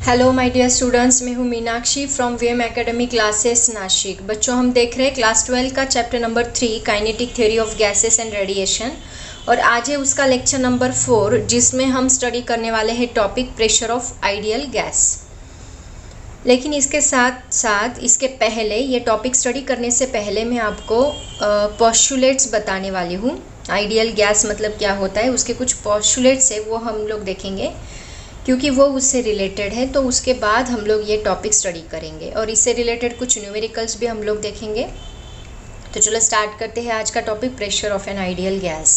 Hello my dear students, मैं हूँ Meenakshi from VM academy classes Nashik. बच्चों, हम देख रहे हैं क्लास 12 का chapter number 3 kinetic theory of gases and radiation, और आज है उसका लेक्चर नंबर 4 जिसमें हम स्टडी करने वाले हैं topic pressure of ideal gas. लेकिन इसके साथ साथ इसके पहले ये टॉपिक स्टडी करने से पहले मैं आपको पोस्टुलेट्स बताने वाली हूँ। आइडियल गैस मतलब क्या होता है, उसके कुछ पोस्टुलेट्स है वो हम लोग देखेंगे क्योंकि वो उससे रिलेटेड है। तो उसके बाद हम लोग ये टॉपिक स्टडी करेंगे और इससे रिलेटेड कुछ न्यूमेरिकल्स भी हम लोग देखेंगे। तो चलो स्टार्ट करते हैं आज का topic, pressure of an ideal gas.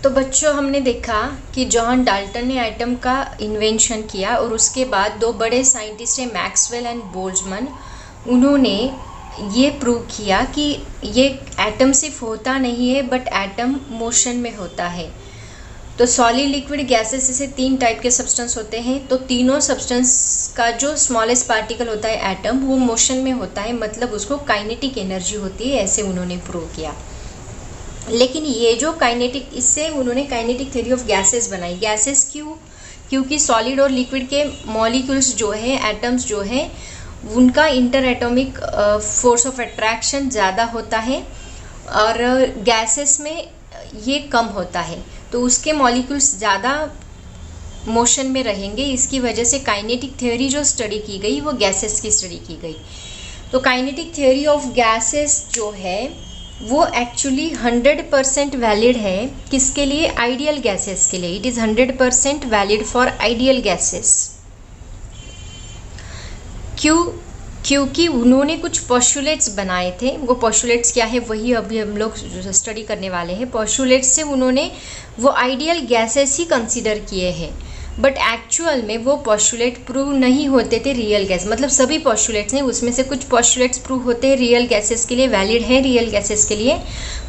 तो बच्चों, हमने देखा कि जॉन डाल्टन ने एटम का इन्वेंशन किया और उसके बाद दो बड़े साइंटिस्ट हैं, मैक्सवेल एंड बोल्ट्जमैन। उन्होंने ये प्रूव किया कि ये एटम सिर्फ होता नहीं है बट एटम मोशन में होता है। तो सॉलिड, लिक्विड, गैसेस ऐसे तीन टाइप के सब्सटेंस होते हैं। तो तीनों सब्सटेंस का जो स्मॉलेस्ट पार्टिकल होता है एटम, वो मोशन में होता है, मतलब उसको काइनेटिक एनर्जी होती है, ऐसे उन्होंने प्रूव किया। लेकिन ये जो काइनेटिक, इससे उन्होंने काइनेटिक थ्योरी ऑफ गैसेस बनाई। गैसेस क्यों? क्योंकि सॉलिड और लिक्विड के मॉलिक्यूल्स जो है, एटम्स जो है, उनका inter atomic force of attraction ज़्यादा होता है और गैसेस में ये कम होता है। तो उसके मॉलिक्यूल्स ज़्यादा मोशन में रहेंगे। इसकी वजह से काइनेटिक थ्योरी जो स्टडी की गई वो गैसेस की स्टडी की गई। तो काइनेटिक थ्योरी ऑफ गैसेस जो है वो एक्चुअली 100% वैलिड है। किसके लिए? आइडियल गैसेस के लिए। It is 100% valid for ideal gases. क्योंकि उन्होंने कुछ पोस्टुलेट्स बनाए थे। वो पोस्टुलेट्स क्या है वही अभी हम लोग स्टडी करने वाले हैं। पोस्टुलेट्स से उन्होंने वो आइडियल गैसेस ही कंसीडर किए हैं, बट एक्चुअल में वो पोस्टुलेट प्रूव नहीं होते थे रियल गैस। मतलब सभी पोस्टुलेट्स हैं, उसमें से कुछ पोस्टुलेट्स प्रूव होते हैं रियल गैसेस के लिए, वैलिड है रियल गैसेस के लिए,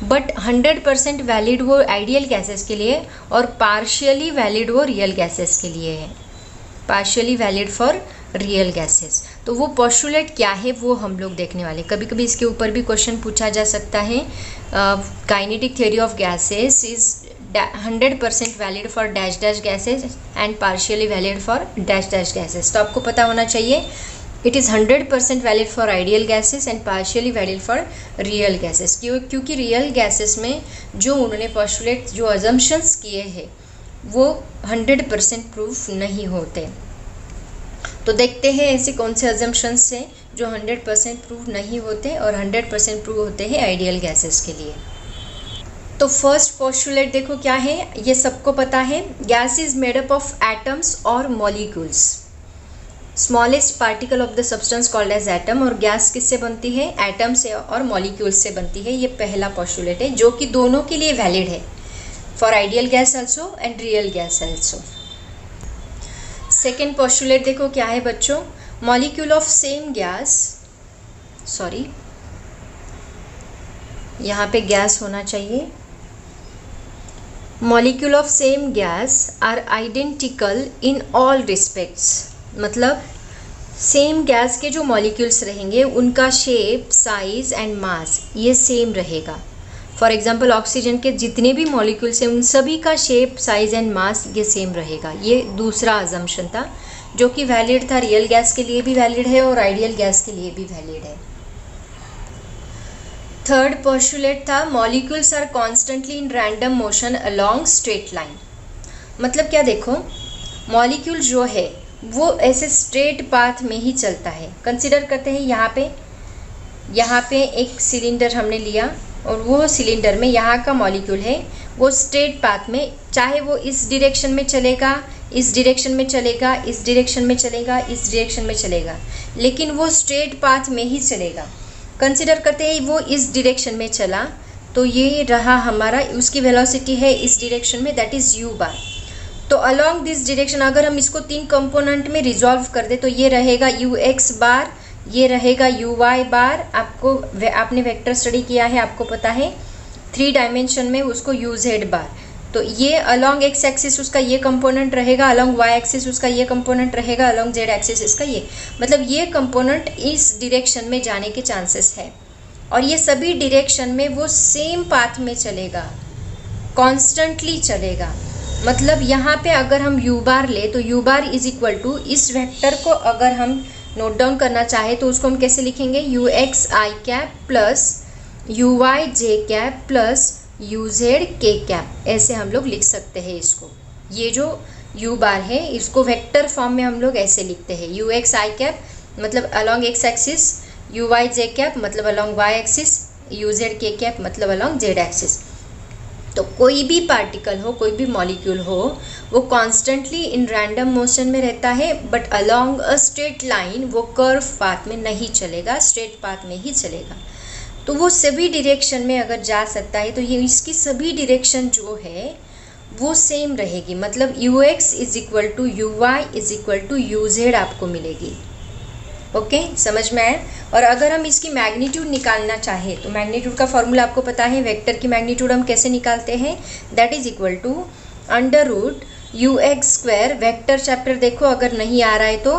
बट 100% वैलिड वो आइडियल गैसेस के लिए और पार्शियली वैलिड वो रियल गैसेस के लिए है। Partially valid for real gases. तो वो पोस्टुलेट क्या है वो हम लोग देखने वाले। कभी कभी इसके ऊपर भी क्वेश्चन पूछा जा सकता है। Kinetic theory of gases is 100% valid for dash dash gases and partially valid for dash dash gases. तो आपको पता होना चाहिए it is 100% valid for ideal gases and partially valid for real gases. क्योंकि रियल गैसेस में जो उन्होंने postulate, जो अजम्पशंस किए हैं वो 100% प्रूफ नहीं होते। तो देखते हैं ऐसे कौन से अजम्पशंस हैं जो 100% प्रूव नहीं होते और 100% प्रूव होते हैं आइडियल गैसेस के लिए। तो फर्स्ट पोस्टुलेट देखो क्या है, ये सबको पता है। Gas is made up of atoms और molecules. Smallest particle of the substance called as atom. और गैस किससे बनती है? एटम से और मॉलिक्यूल्स से बनती है। ये पहला पोस्टुलेट है जो कि दोनों के लिए वैलिड है, for ideal gas also and real gas also. Second postulate देखो क्या है बच्चों, molecule of same gas, sorry यहाँ पे गैस होना चाहिए। Molecule of same gas are identical in all respects. मतलब सेम गैस के जो मॉलिक्यूल्स रहेंगे उनका शेप, साइज एंड मास ये सेम रहेगा। फॉर एग्जाम्पल ऑक्सीजन के जितने भी मॉलिक्यूल्स हैं उन सभी का शेप, साइज एंड मास ये सेम रहेगा। ये दूसरा अजम्पशन था जो कि वैलिड था, रियल गैस के लिए भी वैलिड है और आइडियल गैस के लिए भी वैलिड है। थर्ड पोस्टुलेट था molecules are constantly in random motion along straight line. मतलब क्या देखो, मॉलिक्यूल जो है वो ऐसे स्ट्रेट पाथ में ही चलता है। कंसिडर करते हैं यहाँ पे एक सिलेंडर हमने लिया और वो सिलेंडर में यहाँ का मॉलिक्यूल है, वो स्ट्रेट पाथ में, चाहे वो इस डायरेक्शन में चलेगा, इस डायरेक्शन में चलेगा, इस डायरेक्शन में चलेगा, इस डायरेक्शन में चलेगा, लेकिन वो स्ट्रेट पाथ में ही चलेगा। कंसिडर करते हैं वो इस डायरेक्शन में चला तो ये रहा हमारा, उसकी वेलोसिटी है इस डायरेक्शन में, दैट इज़ u बार। तो अलोंग दिस डायरेक्शन अगर हम इसको तीन कंपोनेंट में रिजॉल्व कर दे तो ये रहेगा ux बार, ये रहेगा uy बार। आपने वेक्टर स्टडी किया है, आपको पता है 3 डायमेंशन में उसको uz बार। तो ये अलोंग x एक्सिस उसका ये कंपोनेंट रहेगा, अलोंग y एक्सिस उसका ये कंपोनेंट रहेगा, अलोंग z एक्सिस इसका ये, मतलब ये कंपोनेंट इस डायरेक्शन में जाने के चांसेस है और ये सभी डायरेक्शन में वो सेम पाथ में चलेगा, कॉन्स्टेंटली चलेगा। मतलब यहाँ पे अगर हम u बार ले तो u bar is equal to, इस वेक्टर को अगर हम नोट डाउन करना चाहे तो उसको हम कैसे लिखेंगे, U X I cap plus U Y J cap plus U Z के कैप, ऐसे हम लोग लिख सकते हैं इसको। ये जो u बार है इसको वेक्टर फॉर्म में हम लोग ऐसे लिखते हैं, यू एक्स आई कैप मतलब along X axis, U Y J cap मतलब along Y axis, U Z के कैप मतलब अलॉन्ग जेड एक्सिस। तो कोई भी पार्टिकल हो, कोई भी मॉलिक्यूल हो, वो कॉन्स्टेंटली इन रैंडम मोशन में रहता है, but along a straight line वो कर्व पाथ में नहीं चलेगा, स्ट्रेट पाथ में ही चलेगा। तो वो सभी डायरेक्शन में अगर जा सकता है तो ये इसकी सभी डायरेक्शन जो है वो सेम रहेगी, मतलब U X is equal to U Y is equal to U Z आपको मिलेगी। ओके, समझ में आया। और अगर हम इसकी मैग्नीट्यूड निकालना चाहे तो मैग्नीट्यूड का फॉर्मूला आपको पता है, वेक्टर की मैग्नीट्यूड हम कैसे निकालते हैं, that is equal to under root U X square. Vector chapter देखो अगर नहीं आ रहा है तो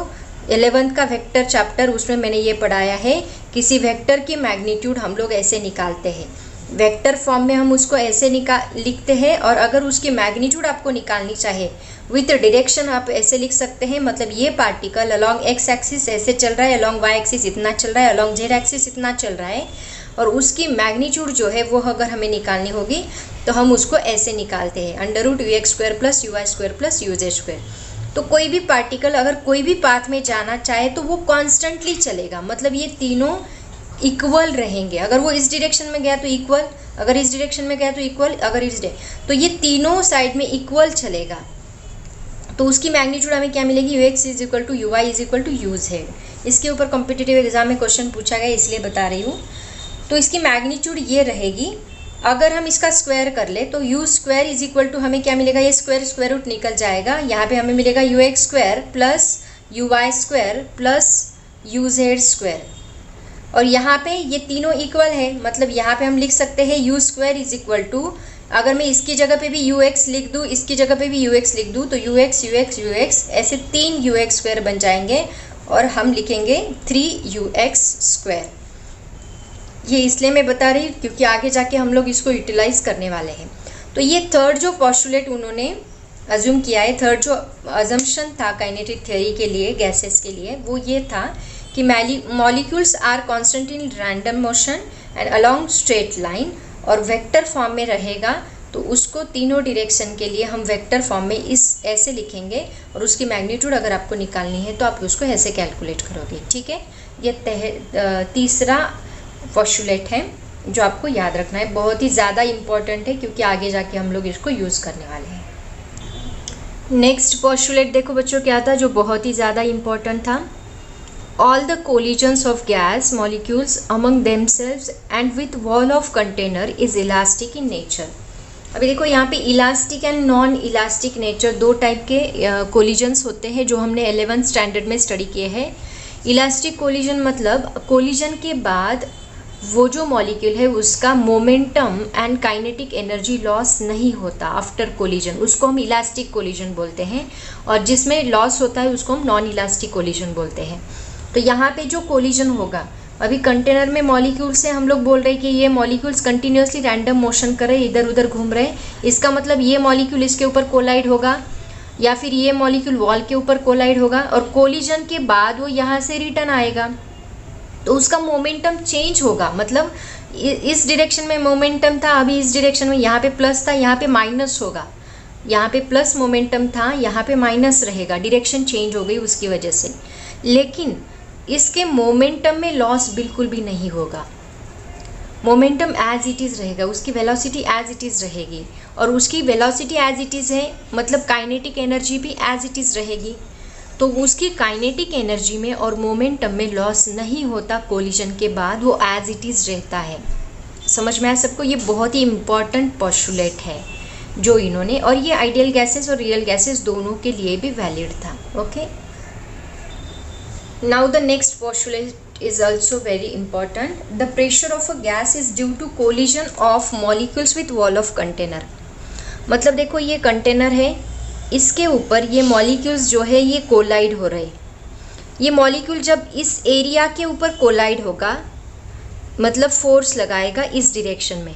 11th का वेक्टर चैप्टर, उसमें मैंने ये पढ़ाया है, किसी वेक्टर की मैग्नीट्यूड हम लोग ऐसे निकालते हैं, वेक्टर फॉर्म में हम उसको ऐसे लिखते हैं। और अगर उसकी मैग्नीट्यूड आपको निकालनी चाहे विथ डायरेक्शन आप ऐसे लिख सकते हैं, मतलब ये पार्टिकल अलॉन्ग एक्स एक्सिस ऐसे चल रहा है, अलॉन्ग वाई एक्सिस इतना चल रहा है, अलॉन्ग जेड एक्सिस इतना चल रहा है, और उसकी मैग्नीट्यूड जो है वो अगर हमें निकालनी होगी तो हम उसको ऐसे निकालते हैं, under root U X square plus U Y square plus U Z square. तो कोई भी पार्टिकल अगर कोई भी पाथ में जाना चाहे तो वो कॉन्स्टेंटली चलेगा, मतलब ये तीनों इक्वल रहेंगे। अगर वो इस डायरेक्शन में गया तो इक्वल, अगर इस डायरेक्शन में गया तो इक्वल, अगर इस तो ये तीनों साइड में इक्वल चलेगा। तो उसकी मैग्नीट्यूड हमें क्या मिलेगी, U X is equal to U Y is equal to U Z. इसके ऊपर कॉम्पिटिटिव एग्जाम में क्वेश्चन पूछा गया इसलिए बता रही हूँ। तो इसकी मैग्नीट्यूड ये रहेगी, अगर हम इसका स्क्वायर कर ले तो U square is equal to हमें क्या मिलेगा, ये स्क्वायर रूट निकल जाएगा, यहाँ पे हमें मिलेगा U X square plus U Y square plus U Z square. और यहाँ पे ये तीनों इक्वल है, मतलब यहाँ पे हम लिख सकते हैं U square is equal to, अगर मैं इसकी जगह पे भी यू एक्स लिख दूँ, इसकी जगह पे भी यू एक्स लिख दूँ, तो you x you x you x ऐसे 3 यू एक्स स्क्वायर बन जाएंगे और हम लिखेंगे 3 यू एक्स स्क्वायर। ये इसलिए मैं बता रही हूँ क्योंकि आगे जाके हम लोग इसको यूटिलाइज करने वाले हैं। तो ये थर्ड जो पॉस्टुलेट उन्होंने अज्यूम किया है, थर्ड जो अजम्पशन था काइनेटिक थ्योरी के लिए, गैसेस के लिए, वो ये था कि molecules are constant in random motion and along straight line, और वेक्टर फॉर्म में रहेगा तो उसको तीनों डायरेक्शन के लिए हम वेक्टर फॉर्म में इस ऐसे लिखेंगे, और उसकी मैग्नीट्यूड अगर आपको निकालनी है तो आप उसको ऐसे कैलकुलेट करोगे। ठीक है, ये तीसरा पॉस्टुलेट है जो आपको याद रखना है, बहुत ही ज़्यादा इम्पॉर्टेंट है क्योंकि आगे जाके हम लोग इसको यूज़ करने वाले हैं। नेक्स्ट पॉस्टुलेट देखो बच्चों क्या था जो बहुत ही ज़्यादा इम्पॉर्टेंट था, all the collisions of gas molecules among themselves and with wall of container is elastic in nature। अभी देखो यहाँ पे elastic and non elastic nature दो टाइप के कोलिजन्स होते हैं जो हमने 11th स्टैंडर्ड में स्टडी किए हैं। इलास्टिक कोलिजन मतलब कोलिजन के बाद वो जो मॉलिक्यूल है उसका momentum and kinetic energy loss नहीं होता आफ्टर कोलिजन, उसको हम इलास्टिक कोलिजन बोलते हैं, और जिसमें लॉस होता है उसको हम नॉन इलास्टिक कोलिजन बोलते हैं। तो यहाँ पे जो कोलिजन होगा, अभी कंटेनर में मॉलिक्यूल से हम लोग बोल रहे हैं कि ये मॉलिक्यूल्स कंटिन्यूसली रैंडम मोशन कर रहे हैं, इधर उधर घूम रहे हैं, इसका मतलब ये मॉलिक्यूल इसके ऊपर कोलाइड होगा या फिर ये मॉलिक्यूल वॉल के ऊपर कोलाइड होगा, और कोलिजन के बाद वो यहाँ से रिटर्न आएगा तो उसका मोमेंटम चेंज होगा। मतलब इस डायरेक्शन में मोमेंटम था, अभी इस डायरेक्शन में यहाँ पे प्लस था, यहाँ पे माइनस होगा, यहाँ पे प्लस मोमेंटम था, यहाँ पे माइनस रहेगा, डायरेक्शन चेंज हो गई उसकी वजह से। लेकिन इसके मोमेंटम में लॉस बिल्कुल भी नहीं होगा, मोमेंटम एज इट इज़ रहेगा, उसकी वेलोसिटी एज इट इज़ रहेगी, और उसकी वेलोसिटी एज इट इज़ है मतलब काइनेटिक एनर्जी भी एज इट इज़ रहेगी। तो उसकी काइनेटिक एनर्जी में और मोमेंटम में लॉस नहीं होता कोलिजन के बाद, वो एज इट इज़ रहता है। समझ में आया सबको, ये बहुत ही इम्पॉर्टेंट पॉस्टुलेट है जो इन्होंने, और ये आइडियल गैसेस और रियल गैसेस दोनों के लिए भी वैलिड था। Okay, now the next postulate is also very important. The pressure of a gas is due to collision of molecules with wall of container। मतलब देखो ये कंटेनर है, इसके ऊपर ये मॉलिक्यूल्स जो है ये कोलाइड हो रहे, ये मॉलिक्यूल जब इस एरिया के ऊपर कोलाइड होगा मतलब फोर्स लगाएगा इस डायरेक्शन में,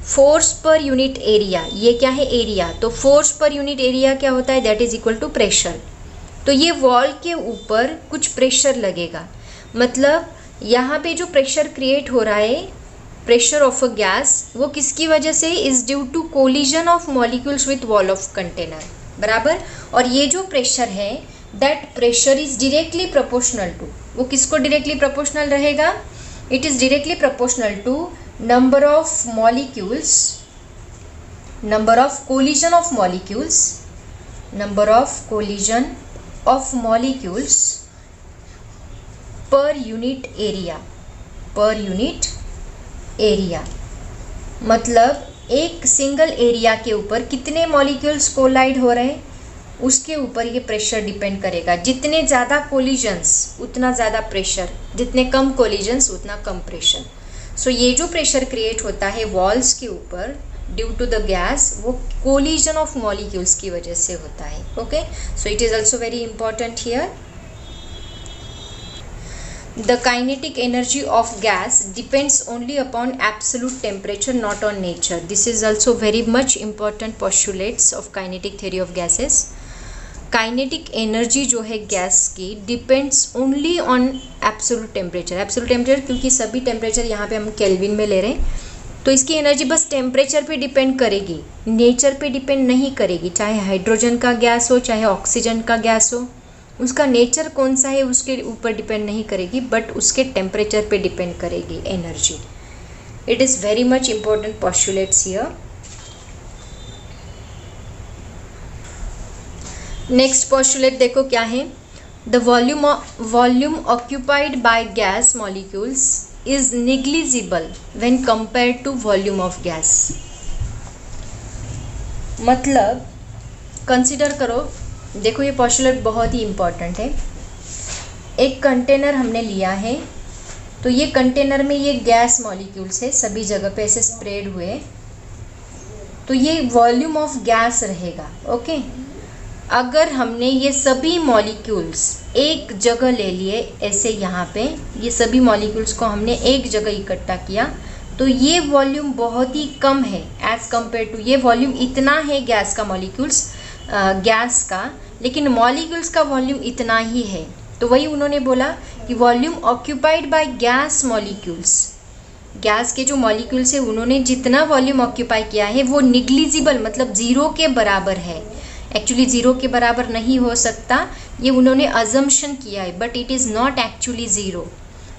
फोर्स पर यूनिट एरिया, ये क्या है एरिया, तो फोर्स पर यूनिट एरिया क्या होता है, that is equal to pressure. तो ये वॉल के ऊपर कुछ प्रेशर लगेगा, मतलब यहाँ पे जो प्रेशर क्रिएट हो रहा है, प्रेशर ऑफ अ गैस, वो किसकी वजह से, is due to collision of molecules with wall of container, बराबर। और ये जो प्रेशर है, that pressure is directly proportional to, वो किसको डायरेक्टली प्रोपोर्शनल रहेगा, it is directly proportional to number of molecules, number of collision of molecules, number of collision of molecules per unit area, per unit area. मतलब एक single area के ऊपर कितने molecules collide हो रहे हैं, उसके ऊपर ये प्रेशर डिपेंड करेगा। जितने ज़्यादा कोलिजन्स उतना ज़्यादा प्रेशर, जितने कम कोलिजन्स उतना कम प्रेशर। सो ये जो प्रेशर क्रिएट होता है वॉल्स के ऊपर ड्यू टू द गैस, वो कोलिजन ऑफ मॉलिक्यूल्स की वजह से होता है। Okay, so it is also very important here. The kinetic energy of gas depends only upon absolute temperature, not on nature. This is also very much important postulates of kinetic theory of gases. Kinetic energy जो है gas की depends only on absolute temperature. Absolute temperature क्योंकि सभी temperature यहाँ पे हम kelvin में ले रहे हैं, तो इसकी एनर्जी बस टेम्परेचर पे डिपेंड करेगी, नेचर पे डिपेंड नहीं करेगी। चाहे हाइड्रोजन का गैस हो, चाहे ऑक्सीजन का गैस हो, उसका नेचर कौन सा है उसके ऊपर डिपेंड नहीं करेगी, बट उसके टेम्परेचर पे डिपेंड करेगी energy. It is very much important postulates here. Next postulate देखो क्या है, the volume occupied by gas molecules is negligible when compared to volume of gas. मतलब कंसिडर करो, देखो ये पोस्टुलेट बहुत ही इम्पॉर्टेंट है। एक कंटेनर हमने लिया है, तो ये कंटेनर में ये गैस मॉलिक्यूल्स है, सभी जगह पे ऐसे स्प्रेड हुए, तो ये वॉल्यूम ऑफ गैस रहेगा। ओके, अगर हमने ये सभी मॉलिक्यूल्स एक जगह ले लिए, ऐसे यहाँ पे ये सभी मॉलिक्यूल्स को हमने एक जगह इकट्ठा किया, तो ये वॉल्यूम बहुत ही कम है एज़ कम्पेयर टू, ये वॉल्यूम इतना है गैस का, मॉलिक्यूल्स गैस का, लेकिन मॉलिक्यूल्स का वॉल्यूम इतना ही है। तो वही उन्होंने बोला कि volume occupied by gas molecules, gas के जो मॉलिक्यूल्स है उन्होंने जितना वॉल्यूम ऑक्यूपाई किया है वो निग्लिजिबल, मतलब ज़ीरो के बराबर है। एक्चुअली ज़ीरो के बराबर नहीं हो सकता, ये उन्होंने अजम्पशन किया है, but it is not actually zero.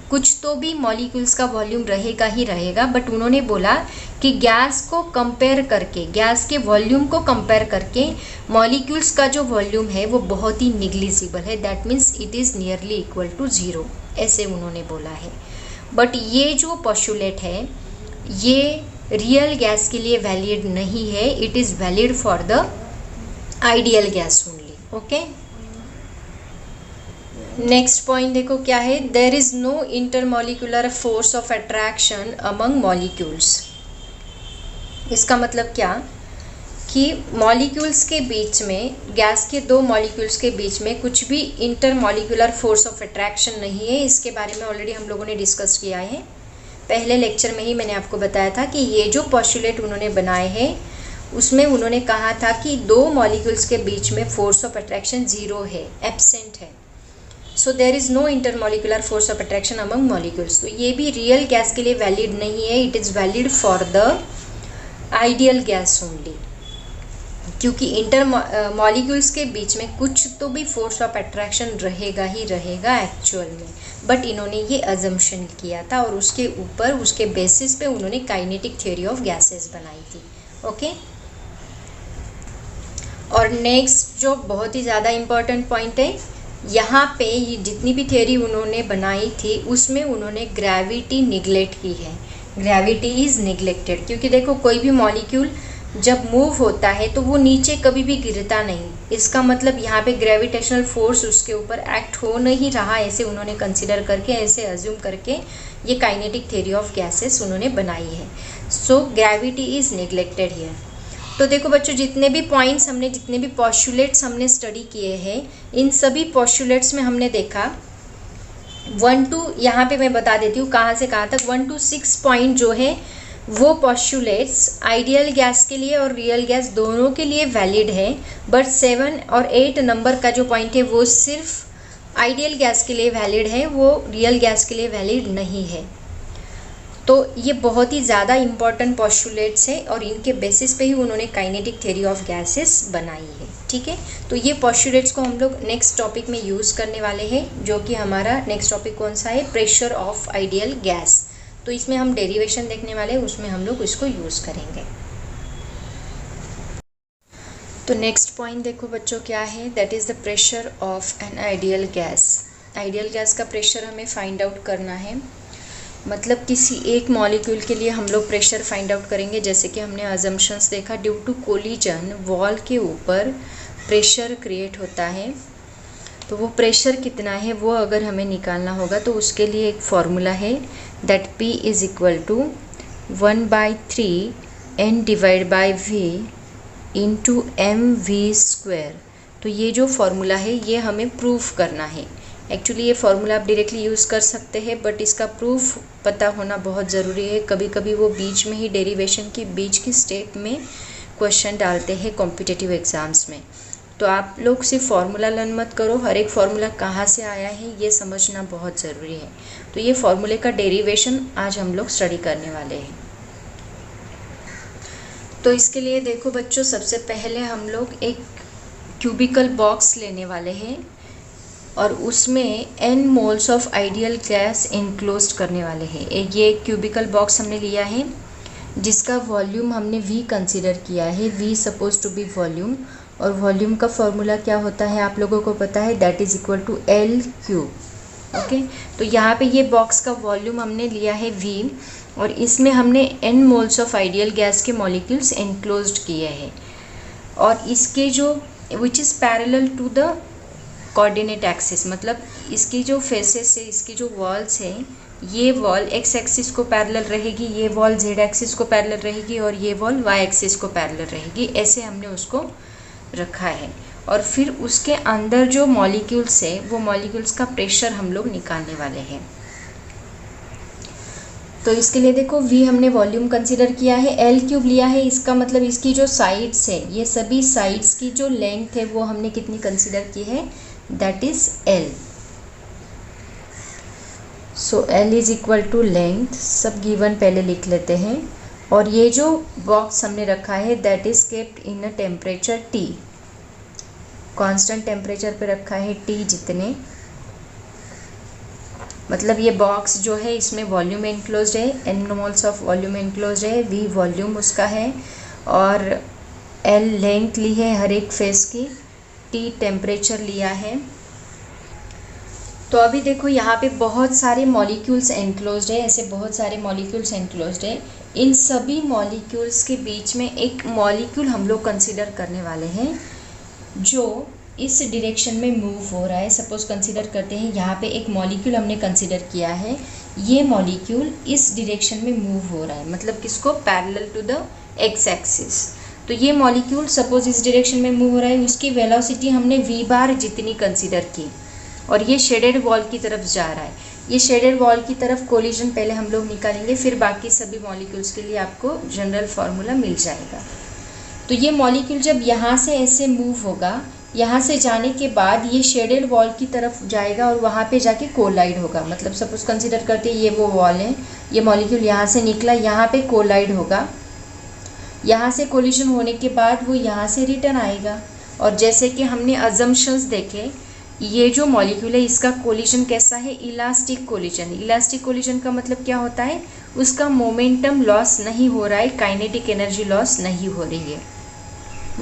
कुछ तो भी मॉलिक्यूल्स का वॉल्यूम रहेगा ही रहेगा, बट उन्होंने बोला कि गैस को कंपेयर करके, गैस के वॉल्यूम को कंपेयर करके मॉलिक्यूल्स का जो वॉल्यूम है वो बहुत ही निग्लिजिबल है, that means it is nearly equal to zero, ऐसे उन्होंने बोला है। बट ये जो पोस्टुलेट है ये रियल गैस के लिए वैलिड नहीं है, it is valid for the ideal gas only. Okay, next point देखो क्या है, there is no intermolecular force of attraction among molecules. इसका मतलब क्या कि मॉलिक्यूल्स के बीच में, गैस के दो मॉलिक्यूल्स के बीच में कुछ भी इंटरमॉलिक्यूलर फोर्स ऑफ अट्रैक्शन नहीं है। इसके बारे में ऑलरेडी हम लोगों ने डिस्कस किया है, पहले लेक्चर में ही मैंने आपको बताया था कि ये जो पोस्टुलेट उन्होंने बनाए हैं उसमें उन्होंने कहा था कि दो मॉलिक्यूल्स के बीच में फोर्स ऑफ अट्रैक्शन ज़ीरो है, एब्सेंट है। So there is no intermolecular force of attraction among molecules. तो ये भी रियल गैस के लिए वैलिड नहीं है, it is valid for the ideal gas only, क्योंकि मॉलिक्यूल्स के बीच में कुछ तो भी फोर्स ऑफ अट्रैक्शन रहेगा ही रहेगा एक्चुअल में, बट इन्होंने ये अजम्पशन किया था और उसके ऊपर, उसके बेसिस पे उन्होंने काइनेटिक थ्योरी ऑफ गैसेस बनाई थी। ओके, और नेक्स्ट जो बहुत ही ज़्यादा इम्पॉर्टेंट पॉइंट है, यहाँ पे ये जितनी भी थ्योरी उन्होंने बनाई थी उसमें उन्होंने ग्रेविटी निगलेक्ट की है। ग्रेविटी इज़ निगलेक्टेड, क्योंकि देखो कोई भी मॉलिक्यूल जब मूव होता है तो वो नीचे कभी भी गिरता नहीं, इसका मतलब यहाँ पे ग्रेविटेशनल फोर्स उसके ऊपर एक्ट हो नहीं रहा, ऐसे उन्होंने कंसिडर करके, ऐसे अज्यूम करके ये काइनेटिक थ्योरी ऑफ गैसेस उन्होंने बनाई है। सो ग्रेविटी इज़ निगलेक्टेड हियर। तो देखो बच्चों, जितने भी पॉइंट्स हमने, जितने भी पोस्टुलेट्स हमने स्टडी किए हैं, इन सभी पोस्टुलेट्स में हमने देखा 1 to, यहाँ पे मैं बता देती हूँ कहाँ से कहाँ तक, 1 to 6 पॉइंट जो है वो पोस्टुलेट्स आइडियल गैस के लिए और रियल गैस दोनों के लिए वैलिड है, बट 7 और 8 नंबर का जो पॉइंट है वो सिर्फ आइडियल गैस के लिए वैलिड है, वो रियल गैस के लिए वैलिड नहीं है। तो ये बहुत ही ज़्यादा इम्पॉर्टेंट पोस्टुलेट्स है और इनके बेसिस पे ही उन्होंने काइनेटिक थ्योरी ऑफ गैसेस बनाई है। ठीक है, तो ये पोस्टुलेट्स को हम लोग नेक्स्ट टॉपिक में यूज़ करने वाले हैं, जो कि हमारा नेक्स्ट टॉपिक कौन सा है, प्रेशर ऑफ आइडियल गैस। तो इसमें हम डेरिवेशन देखने वाले हैं, उसमें हम लोग इसको यूज़ करेंगे। तो नेक्स्ट पॉइंट देखो बच्चों क्या है, that is the pressure of an ideal gas. Ideal gas का प्रेशर हमें फाइंड आउट करना है, मतलब किसी एक मॉलिक्यूल के लिए हम लोग प्रेशर फाइंड आउट करेंगे। जैसे कि हमने अजम्पशंस देखा, ड्यू टू कोलिजन वॉल के ऊपर प्रेशर क्रिएट होता है। तो वो प्रेशर कितना है वो अगर हमें निकालना होगा तो उसके लिए एक फॉर्मूला है, that P is equal to 1/3 N divide by V into mv²। तो ये जो फॉर्मूला है ये हमें प्रूफ करना है। एक्चुअली ये फॉर्मूला आप डायरेक्टली यूज़ कर सकते हैं, बट इसका प्रूफ पता होना बहुत ज़रूरी है। कभी कभी वो बीच में ही डेरिवेशन की बीच की स्टेप में क्वेश्चन डालते हैं कॉम्पिटिटिव एग्ज़ाम्स में। तो आप लोग सिर्फ फार्मूला लर्न मत करो, हर एक फार्मूला कहाँ से आया है ये समझना बहुत ज़रूरी है। तो ये फार्मूले का डेरिवेशन आज हम लोग स्टडी करने वाले हैं। तो इसके लिए देखो बच्चों, सबसे पहले हम लोग एक क्यूबिकल बॉक्स लेने वाले हैं और उसमें n moles of ideal gas enclose करने वाले हैं। ये क्यूबिकल बॉक्स हमने लिया है जिसका वॉल्यूम हमने V कंसीडर किया है। V suppose to be volume, और वॉल्यूम का फॉर्मूला क्या होता है आप लोगों को पता है, that is equal to L cube. Okay, तो यहाँ पे ये बॉक्स का वॉल्यूम हमने लिया है V, और इसमें हमने n moles of ideal gas के मॉलिक्यूल्स एनक्लोज्ड किए हैं। और इसके जो which is parallel to the coordinate axis, मतलब इसकी जो फेसेस है, इसकी जो वॉल्स है, ये वॉल x एक्सिस को पैरेलल रहेगी, ये वॉल z एक्सिस को पैरेलल रहेगी और ये वॉल y एक्सिस को पैरेलल रहेगी। ऐसे हमने उसको रखा है। और फिर उसके अंदर जो मॉलिक्यूल्स है वो मॉलिक्यूल्स का प्रेशर हम लोग निकालने वाले हैं। तो इसके लिए देखो V हमने वॉल्यूम कंसीडर किया है, L क्यूब लिया है, इसका मतलब इसकी जो साइड्स है, ये सभी साइड्स की जो लेंथ है वो हमने कितनी कंसीडर की है, that is L। So L is equal to length, सब गिवन पहले लिख लेते हैं। और ये जो बॉक्स हमने रखा है that is kept in a temperature T, constant temperature पे रखा है T जितने, मतलब ये बॉक्स जो है इसमें वॉल्यूम एनक्लोज्ड है, n moles of volume enclosed है, V वॉल्यूम उसका है और L लेंथ ली है हर एक फेस की, T टेम्परेचर लिया है। तो अभी देखो यहाँ पे बहुत सारे मॉलिक्यूल्स एनक्लोज्ड है, ऐसे बहुत सारे मॉलिक्यूल्स एनक्लोज्ड है। इन सभी मॉलिक्यूल्स के बीच में एक मॉलिक्यूल हम लोग कंसीडर करने वाले हैं जो इस डायरेक्शन में मूव हो रहा है। सपोज कंसीडर करते हैं यहाँ पे एक मॉलिक्यूल हमने कंसीडर किया है, ये मॉलिक्यूल इस डायरेक्शन में मूव हो रहा है, मतलब किसको, parallel to the x axis. तो ये मॉलिक्यूल सपोज इस डायरेक्शन में मूव हो रहा है, उसकी वेलोसिटी हमने v बार जितनी कंसीडर की, और ये शेडेड वॉल की तरफ जा रहा है। ये शेडेड वॉल की तरफ कोलिजन पहले हम लोग निकालेंगे, फिर बाकी सभी मॉलिक्यूल्स के लिए आपको जनरल फार्मूला मिल जाएगा। तो ये मॉलिक्यूल जब यहाँ से ऐसे मूव होगा, यहाँ से जाने के बाद ये शेडेड वॉल की तरफ जाएगा और वहाँ पे जाके कोलाइड होगा। मतलब सपोज कंसीडर करते हैं ये वो वॉल है, ये मॉलिक्यूल यहाँ से निकला, यहाँ पे कोलाइड होगा, यहाँ से कोलिजन होने के बाद वो यहाँ से रिटर्न आएगा। और जैसे कि हमने अजम्पशंस देखे, ये जो मॉलिक्यूल है इसका कोलिजन कैसा है, इलास्टिक कोलिजन। इलास्टिक कोलिजन का मतलब क्या होता है, उसका मोमेंटम लॉस नहीं हो रहा है, काइनेटिक एनर्जी लॉस नहीं हो रही है,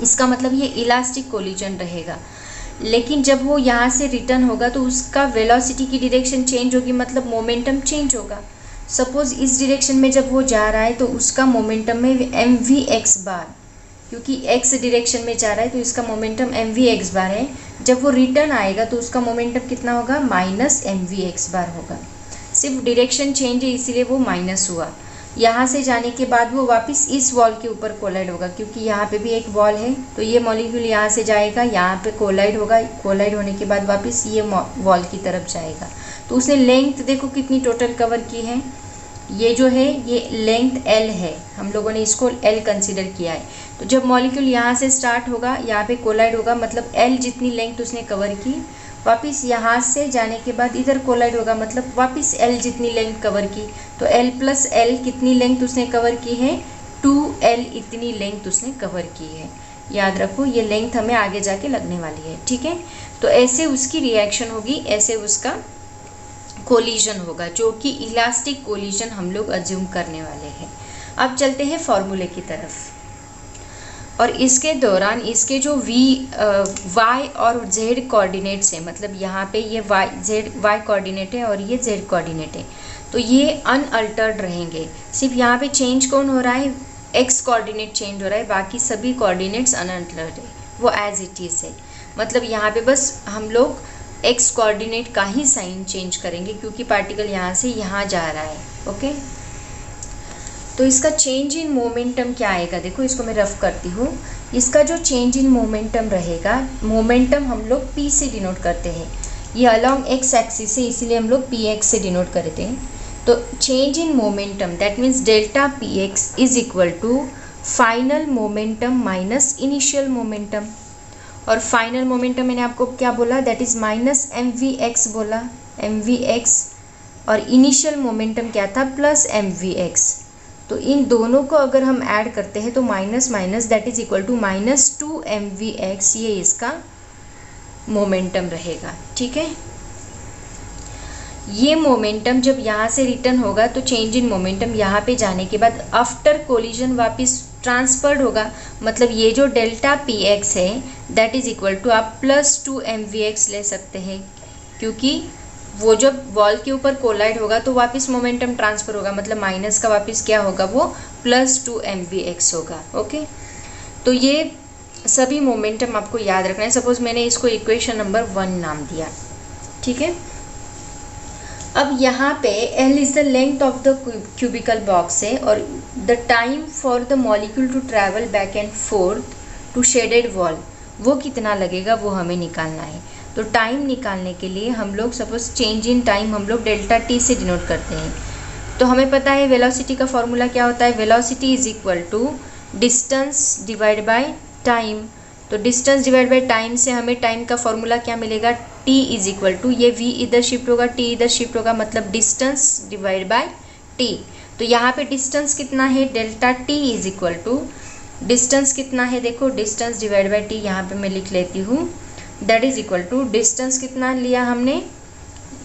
इसका मतलब ये इलास्टिक कोलिजन रहेगा। लेकिन जब वो यहाँ से रिटर्न होगा तो उसका वेलोसिटी की डायरेक्शन चेंज होगी, मतलब मोमेंटम चेंज होगा। सपोज इस डायरेक्शन में जब वो जा रहा है तो उसका मोमेंटम है mvx बार, क्योंकि x डायरेक्शन में जा रहा है तो इसका मोमेंटम mvx बार है। जब वो रिटर्न आएगा तो उसका मोमेंटम कितना होगा, -mvx बार होगा। सिर्फ डायरेक्शन चेंज है इसीलिए वो माइनस हुआ। यहाँ से जाने के बाद वो वापस इस वॉल के ऊपर कोलाइड होगा, क्योंकि यहाँ पे भी एक वॉल है, तो ये मॉलिक्यूल यहाँ से जाएगा, यहाँ पे कोलाइड होगा, कोलाइड होने के बाद वापस ये वॉल की तरफ जाएगा। तो उसने लेंथ देखो कितनी टोटल कवर की है, ये जो है ये लेंथ L है, हम लोगों ने इसको L कंसिडर किया है। तो जब मॉलिक्यूल यहाँ से स्टार्ट होगा, यहाँ पे कोलाइड होगा, मतलब L जितनी लेंथ उसने कवर की, वापस यहाँ से जाने के बाद इधर कोलाइड होगा, मतलब वापस L जितनी लेंथ कवर की। तो L प्लस L कितनी लेंथ उसने कवर की है, 2L इतनी लेंथ उसने कवर की है। याद रखो ये लेंथ हमें आगे जाके लगने वाली है, ठीक है। तो ऐसे उसकी रिएक्शन होगी, ऐसे उसका कोलिजन होगा, जो कि इलास्टिक कोलिजन हम लोग अज्यूम करने वाले हैं। अब चलते हैं फॉर्मूले की तरफ। और इसके दौरान इसके जो वाई और जेड कोऑर्डिनेट्स हैं, मतलब यहाँ पे ये वाई कोऑर्डिनेट है और ये जेड कोऑर्डिनेट है, तो ये अनअल्टर्ड रहेंगे। सिर्फ यहाँ पे चेंज कौन हो रहा है, एक्स कोऑर्डिनेट चेंज हो रहा है, बाकी सभी कोऑर्डिनेट्स अनअल्टर्ड है, वो एज इट इज़ है। मतलब यहाँ पे बस हम लोग एक्स कोऑर्डिनेट का ही साइन चेंज करेंगे, क्योंकि पार्टिकल यहाँ से यहाँ जा रहा है। ओके, तो इसका चेंज इन मोमेंटम क्या आएगा, देखो इसको मैं रफ करती हूँ। इसका जो चेंज इन मोमेंटम रहेगा, मोमेंटम हम लोग P से डिनोट करते हैं, ये अलॉन्ग एक्स एक्सिस है, इसीलिए हम लोग PX से डिनोट करते हैं। तो change in momentum that means delta PX is equal to final momentum minus initial momentum. और फाइनल मोमेंटम मैंने आपको क्या बोला, दैट इज माइनस mvx बोला, mvx, और इनिशियल मोमेंटम क्या था, प्लस mvx। तो इन दोनों को अगर हम ऐड करते हैं तो minus minus that is equal to -2mvx, ये इसका मोमेंटम रहेगा, ठीक है। ये मोमेंटम जब यहाँ से रिटर्न होगा तो चेंज इन मोमेंटम यहाँ पे जाने के बाद आफ्टर कोलिजन वापस ट्रांसफर्ड होगा, मतलब ये जो डेल्टा PX है दैट इज इक्वल टू आप +2mvx ले सकते हैं, क्योंकि वो जब वॉल के ऊपर कोलाइड होगा तो वापस मोमेंटम ट्रांसफर होगा, मतलब माइनस का वापस क्या होगा, वो +2mvx होगा। ओके, तो ये सभी मोमेंटम आपको याद रखना है। सपोज मैंने इसको इक्वेशन नंबर 1 नाम दिया, ठीक है। अब यहाँ पे L is the length of the cubical box है, और the time for the molecule to travel back and forth to shaded wall, वो कितना लगेगा वो हमें निकालना है। तो टाइम निकालने के लिए हम लोग सपोज चेंज इन टाइम हम लोग डेल्टा T से डिनोट करते हैं। तो हमें पता है वेलोसिटी का फॉर्मूला क्या होता है, velocity is equal to distance divide by time. तो डिस्टेंस डिवाइड बाय टाइम से हमें टाइम का फॉर्मूला क्या मिलेगा, T इज इक्वल टू, ये V इधर शिफ्ट होगा, T इधर शिफ्ट होगा, मतलब डिस्टेंस डिवाइड बाय T। तो यहाँ पे डिस्टेंस कितना है, delta T is equal to, distance कितना है देखो, डिस्टेंस डिवाइड बाय T, यहाँ पे मैं लिख लेती हूँ, that is equal to distance कितना लिया हमने,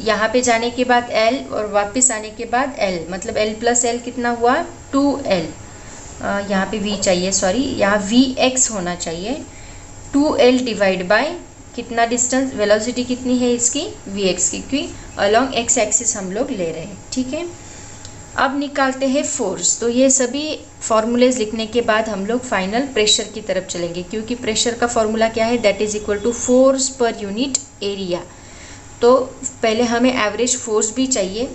यहाँ पे जाने के बाद L और वापस आने के बाद L, मतलब L प्लस L कितना हुआ, 2L। यहाँ पे V चाहिए, सॉरी यहाँ Vx होना चाहिए, 2L डिवाइड बाय कितना डिस्टेंस, वेलोसिटी कितनी है इसकी, Vx की, क्योंकि अलॉन्ग एक्स एक्सिस हम लोग ले रहे हैं, ठीक है। अब निकालते हैं फोर्स। तो ये सभी फॉर्मूलेज लिखने के बाद हम लोग फाइनल प्रेशर की तरफ चलेंगे, क्योंकि प्रेशर का फॉर्मूला क्या है, that is equal to force per unit area. तो पहले हमें एवरेज फोर्स भी चाहिए,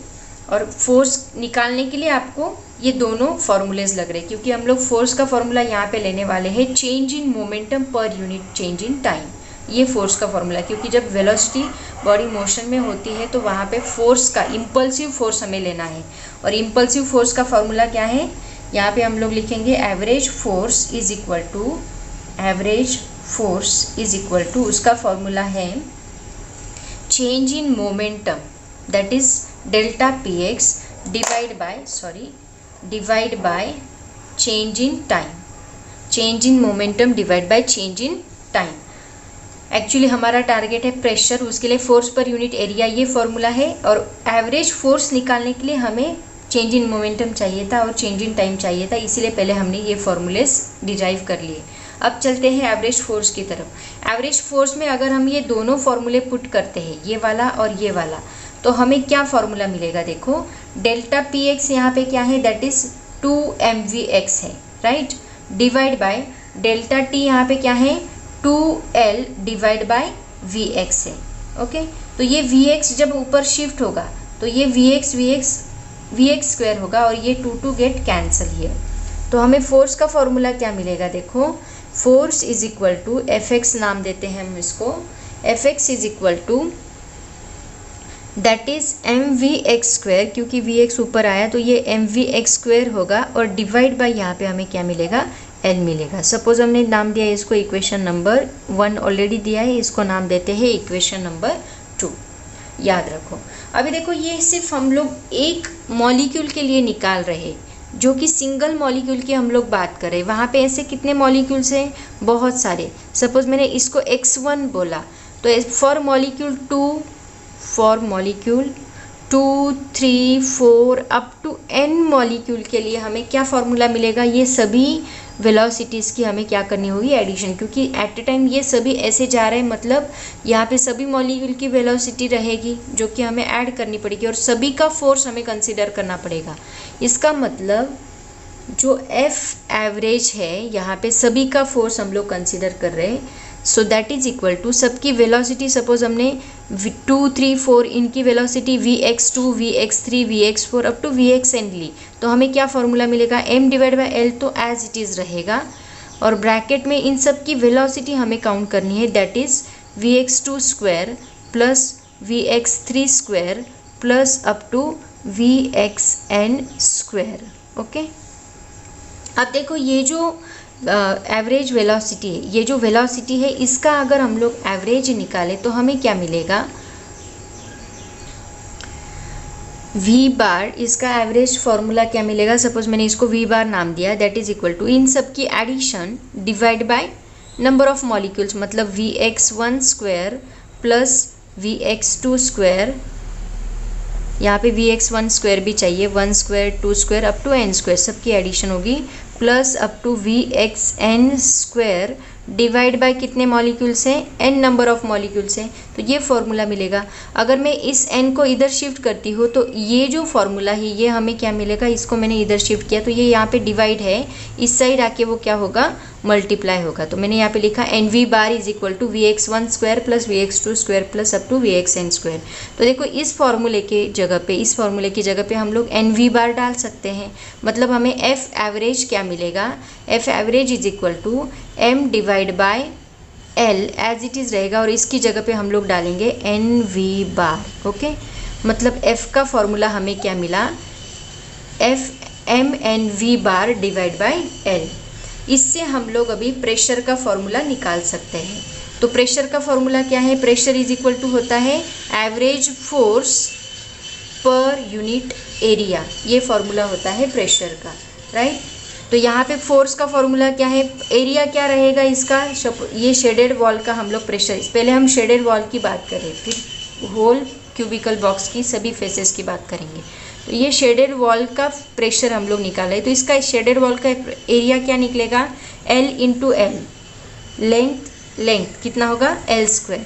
और फोर्स निकालने के लिए आपको ये दोनों फॉर्मूलेज लग रहे हैं, क्योंकि हम लोग फोर्स का फॉर्मूला यहाँ पे लेने वाले हैं change in momentum per unit change in time, ये फोर्स का फॉर्मूला। क्योंकि जब वेलोसिटी बॉडी मोशन में होती है तो वहाँ पे फोर्स का इम्पल्सिव फोर्स हमें लेना है, और इम्पल्सिव फोर्स का फॉर्मूला क्या है, यहाँ पे हम लोग लिखेंगे average force is equal to, average force is equal to, उसका फॉर्मूला है change in momentum that is delta PX divide by change in time, change in momentum divide by change in time. Actually हमारा target है pressure, उसके लिए force per unit area ये formula है, और average force निकालने के लिए हमें चेंज इन मोमेंटम चाहिए था और चेंज इन टाइम चाहिए था, इसीलिए पहले हमने ये फॉर्मूलेस डिराइव कर लिए। अब चलते हैं एवरेज फोर्स की तरफ। एवरेज फोर्स में अगर हम ये दोनों फॉर्मूले पुट करते हैं, ये वाला और ये वाला, तो हमें क्या फॉर्मूला मिलेगा, देखो डेल्टा PX यहाँ पे क्या है, दैट इज 2mvx है, right, divide by delta T यहाँ पे क्या है, 2L डिवाइड बाय Vx है। ओके, तो ये Vx जब ऊपर शिफ्ट होगा तो ये Vx स्क्वायर होगा, और ये 2 गेट कैंसिल हियर। तो हमें फोर्स का फॉर्मूला क्या मिलेगा, देखो force is equal to Fx नाम देते हैं हम इसको, Fx is equal to that is M V X square, क्योंकि वी एक्स ऊपर आया तो ये एम वी एक्स स्क्वायर होगा और डिवाइड बाय यहाँ पे हमें क्या मिलेगा, एल मिलेगा। सपोज हमने नाम दिया है इसको इक्वेशन नंबर 1 ऑलरेडी दिया है, इसको नाम देते हैं इक्वेशन नंबर 2, याद रखो। अभी देखो ये सिर्फ हम लोग एक मॉलिक्यूल के लिए निकाल रहे, जो कि सिंगल मॉलिक्यूल की हम लोग बात करें। वहाँ पे ऐसे कितने मॉलिक्यूल्स हैं, बहुत सारे। सपोज मैंने इसको x1 बोला तो for molecule 2, 3, 4 up to n molecule के लिए हमें क्या फॉर्मूला मिलेगा, ये सभी वेलोसिटीज़ की हमें क्या करनी होगी, एडिशन। क्योंकि एट ए टाइम ये सभी ऐसे जा रहे हैं, मतलब यहाँ पे सभी मॉलिक्यूल की वेलोसिटी रहेगी जो कि हमें ऐड करनी पड़ेगी और सभी का फोर्स हमें कंसीडर करना पड़ेगा। इसका मतलब जो एफ एवरेज है यहाँ पे सभी का फोर्स हम लोग कंसीडर कर रहे हैं। So that is equal to सबकी वेलोसिटी, सपोज हमने 2, 3, 4 इनकी velocity Vx2, Vx3, Vx4 up to Vxn ली, तो हमें क्या फॉर्मूला मिलेगा, m डिवाइड बाई एल, तो एज इट इज़ रहेगा। और ब्रैकेट में इन सब की वेलोसिटी हमें काउंट करनी है, that is Vx2 square plus Vx3 square plus up to Vxn square. Okay, अब देखो ये जो एवरेज वेलोसिटी है, ये जो वेलोसिटी है इसका अगर हम लोग एवरेज निकालें तो हमें क्या मिलेगा, v बार, इसका एवरेज फॉर्मूला क्या मिलेगा। सपोज मैंने इसको v बार नाम दिया, दैट इज इक्वल टू इन सब की addition divide by number of molecules, मतलब Vx1 square plus Vx2 square, यहाँ पे Vx1 स्क्वायर भी चाहिए, 1 square, 2 square up to n square, सबकी एडिशन होगी plus up to Vxn square divide by कितने मॉलिक्यूल्स हैं, n नंबर ऑफ मॉलिक्यूल्स हैं, तो ये फॉर्मूला मिलेगा। अगर मैं इस n को इधर शिफ्ट करती हूँ तो ये जो फॉर्मूला है ये हमें क्या मिलेगा, इसको मैंने इधर शिफ्ट किया तो ये यहाँ पे डिवाइड है, इस साइड आके वो क्या होगा, मल्टीप्लाई होगा। तो मैंने यहाँ पे लिखा NV bar is equal to Vx1 square plus Vx2 square plus up to Vxn square. तो देखो इस फॉर्मूले के जगह पे, इस फॉर्मूले की जगह पे हम लोग NV बार डाल सकते हैं, मतलब हमें F एवरेज क्या मिलेगा, F average is equal to M divide by L as it is रहेगा और इसकी जगह पे हम लोग डालेंगे NV बार। ओके, मतलब F का फॉर्मूला हमें क्या मिला, F MNV bar divide by L। इससे हम लोग अभी प्रेशर का फॉर्मूला निकाल सकते हैं। तो प्रेशर का फॉर्मूला क्या है, प्रेशर इज इक्वल टू होता है average force per unit area, ये फॉर्मूला होता है प्रेशर का, राइट। तो यहाँ पे फोर्स का फॉर्मूला क्या है, एरिया क्या रहेगा इसका, ये शेडेड वॉल का हम लोग प्रेशर, पहले हम शेडेड वॉल की बात करें फिर होल क्यूबिकल बॉक्स की सभी फेसेस की बात करेंगे। तो ये शेडेड वॉल का प्रेशर हम लोग निकाले, तो इसका शेडेड वॉल का एरिया क्या निकलेगा, L इंटू एल, लेंथ कितना होगा, L स्क्वायर,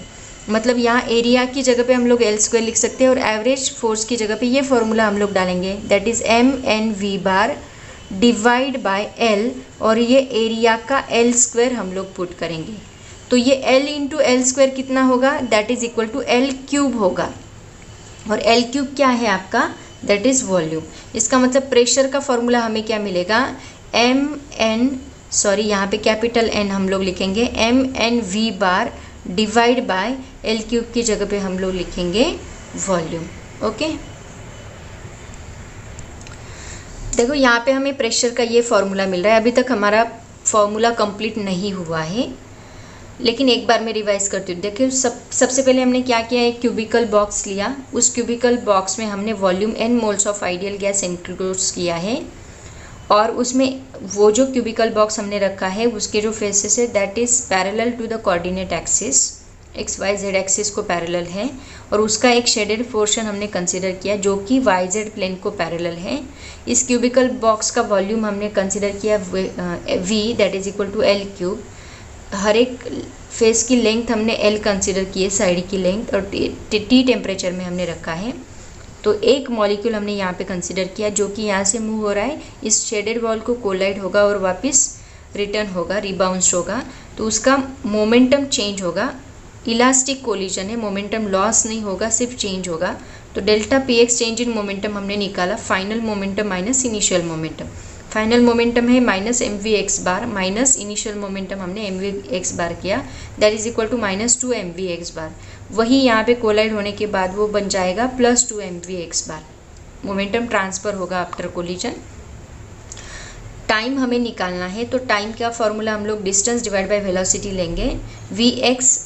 मतलब यहाँ एरिया की जगह पे हम लोग L स्क्वायर लिख सकते हैं और एवरेज फोर्स की जगह पे ये फॉर्मूला हम लोग डालेंगे, that is MNV bar divide by L, और ये एरिया का L स्क्वायर हम लोग पुट करेंगे। तो ये L इंटू एल स्क्वायर कितना होगा, that is equal to L cube होगा, और L क्यूब क्या है आपका, दैट इज़ वॉल्यूम। इसका मतलब प्रेशर का फॉर्मूला हमें क्या मिलेगा, यहाँ पे कैपिटल N हम लोग लिखेंगे MNV bar divide by L cube की जगह पे हम लोग लिखेंगे वॉल्यूम। ओके, देखो यहाँ पे हमें प्रेशर का ये फॉर्मूला मिल रहा है। अभी तक हमारा फॉर्मूला कंप्लीट नहीं हुआ है, लेकिन एक बार मैं रिवाइज करती हूँ। देखिए सबसे पहले हमने क्या किया, एक क्यूबिकल बॉक्स लिया, उस क्यूबिकल बॉक्स में हमने volume n moles of ideal gas includes किया है, और उसमें वो जो क्यूबिकल बॉक्स हमने रखा है उसके जो फेसेस है that is parallel to the coordinate axis, XYZ axis को पैरेलल है, और उसका एक शेडेड पोर्शन हमने कंसिडर किया जो कि YZ प्लेन को पैरेलल है। इस क्यूबिकल बॉक्स का वॉल्यूम हमने कंसिडर किया V that is equal to L cube. हर एक फेस की लेंथ हमने L कंसिडर की है, साइड की लेंथ, और T टेम्परेचर में हमने रखा है। तो एक मॉलिक्यूल हमने यहाँ पे कंसिडर किया जो कि यहाँ से मूव हो रहा है, इस शेडेड वॉल को कोलाइड होगा और वापस रिटर्न होगा, रिबाउंस होगा, तो उसका मोमेंटम चेंज होगा, इलास्टिक कोलिजन है, मोमेंटम लॉस नहीं होगा, सिर्फ चेंज होगा। तो delta PX change in momentum हमने निकाला, final momentum minus initial momentum. Final momentum है minus MVX bar, minus initial momentum हमने MVX बार किया, that is equal to -2 MVX bar. वही यहाँ पे कोलाइड होने के बाद वो बन जाएगा +2 mv/x। मोमेंटम ट्रांसफ़र होगा आफ्टर कोलिजन। टाइम हमें निकालना है, तो टाइम का फॉर्मूला हम लोग डिस्टेंस डिवाइड बाय वेलोसिटी लेंगे। vx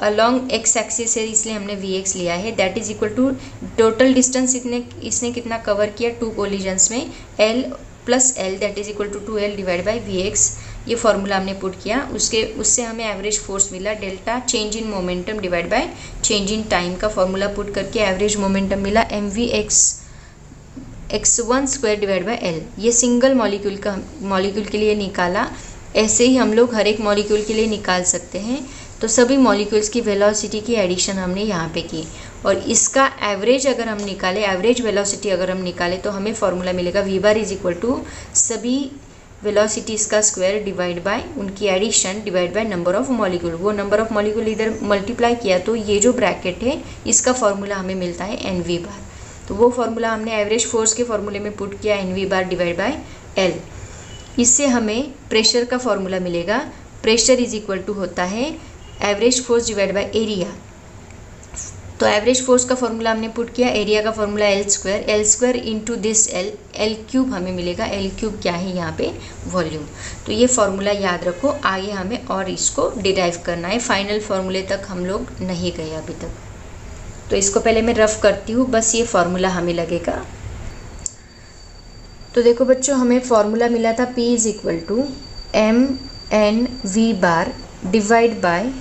अलॉन्ग x एक्सिस है इसलिए हमने vx लिया है, that is equal to total distance इसने कितना कवर किया 2 कोलिजन्स में, l + l that is equal to 2l divide by vx। ये फॉर्मूला हमने पुट किया, उससे हमें एवरेज फोर्स मिला delta change in momentum divide by change in time का फॉर्मूला पुट करके एवरेज मोमेंटम मिला mvx(x1)² डिवाइड बाय l। ये सिंगल मॉलिक्यूल के लिए निकाला। ऐसे ही हम लोग हर एक मॉलिक्यूल के लिए निकाल सकते हैं। तो सभी मॉलिक्यूल्स की वेलोसिटी की एडिशन हमने यहाँ पे की और इसका एवरेज अगर हम निकाले, एवरेज वेलोसिटी अगर हम निकाले तो हमें फॉर्मूला मिलेगा v = सभी वेलोसिटीज़ का स्क्वायर डिवाइड बाय उनकी addition divide by number of molecule. वो नंबर ऑफ मॉलिक्यूल इधर मल्टीप्लाई किया तो ये जो ब्रैकेट है इसका फॉर्मूला हमें मिलता है nv बार। तो वो फॉर्मूला हमने एवरेज फोर्स के फॉर्मूले में पुट किया nv bar divide by l। इससे हमें प्रेशर का फॉर्मूला मिलेगा। प्रेशर इज इक्वल टू होता है average force divide by area. तो एवरेज फोर्स का फॉर्मूला हमने पुट किया, एरिया का formula l² into this l³ हमें मिलेगा। l³ क्या है यहाँ पे? वॉल्यूम। तो ये फॉर्मूला याद रखो, आगे हमें और इसको डिराइव करना है। फाइनल फॉर्मूले तक हम लोग नहीं गए अभी तक, तो इसको पहले मैं रफ करती हूँ, बस ये फॉर्मूला हमें लगेगा। तो देखो बच्चों, हमें फॉर्मूला मिला था P = mnv bar divide bye